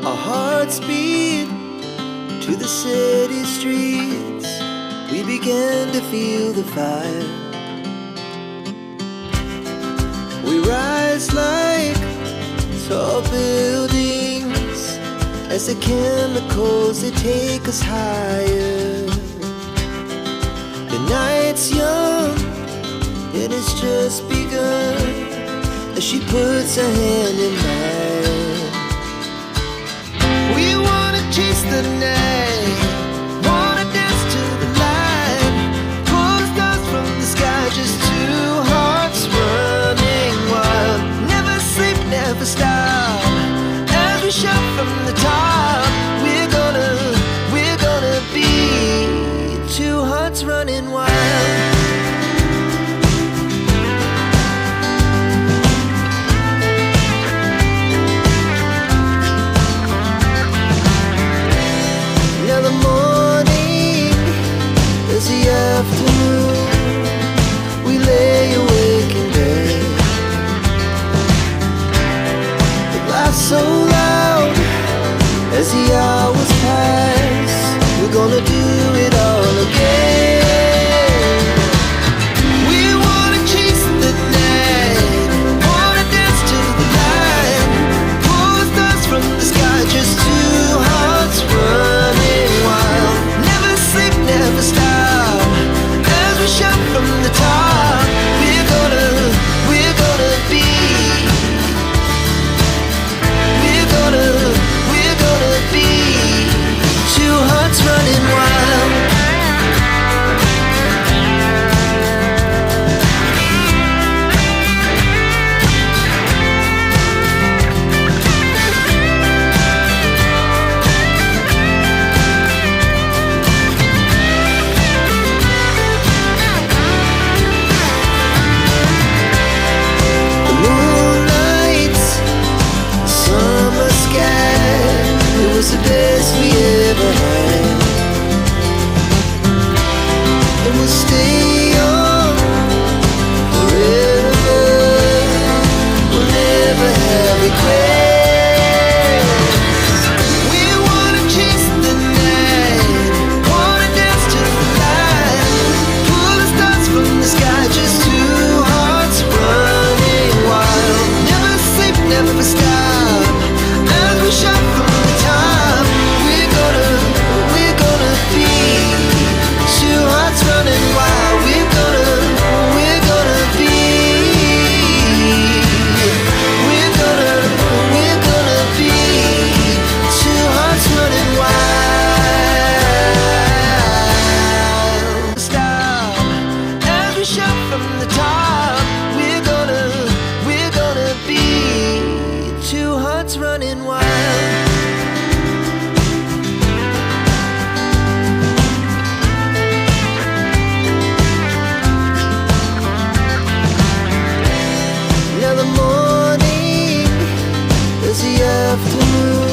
Our hearts beat to the city streets. We began to feel the fire. We rise like tall buildings as the chemicals, they take us higher. The night's young, it has just begun, as she puts her hand in mine. We wanna chase the night, wanna dance to the light, pull the stars from the sky, just two hearts running wild. Never sleep, never stop, as we shout from the top. We're gonna be two hearts running wild. Now the morning is the afternoon. We lay awake in bed. The laughs so loud as the hours pass. We're gonna do it all again. We wanna chase the night, wanna dance to the light, pull the stars from the sky, just two hearts running wild. Never sleep, never stop, as we shout from the top. We're gonna be, we're gonna be two hearts running wild. The moonlight, summer sky, it was the best we ever had. And we'll stay young forever. We'll never have regrets. We wanna chase the night, wanna dance to the light, pull the stars from the sky, just two hearts running wild. Never sleep, never stop, as we shout from the top. We're gonna be two hearts running wild. We're gonna be, we're gonna be two hearts running wild. Stop, as we shout from the top. We're gonna be two hearts running wild. Now the morning is the afternoon.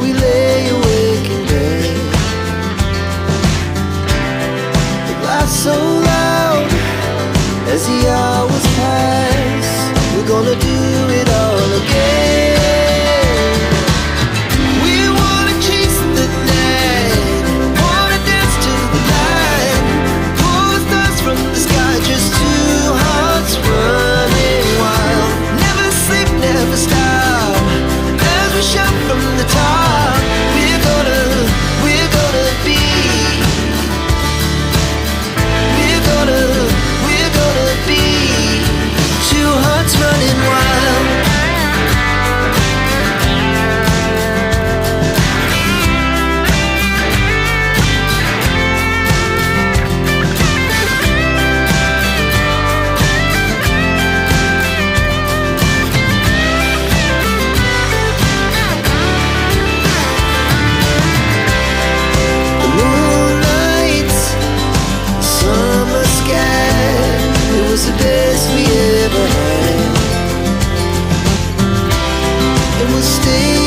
We lay awake in bed. The laughs so loud as the hours pass. We're gonna do it all again. We wanna chase the night, wanna dance to the light, pull the stars from the sky, just two hearts running wild. Never sleep, never stop, as we shout from the top. We're gonna be, we're gonna be two hearts running wild. The moonlight, summer sky, it was the best we ever had. And we'll stay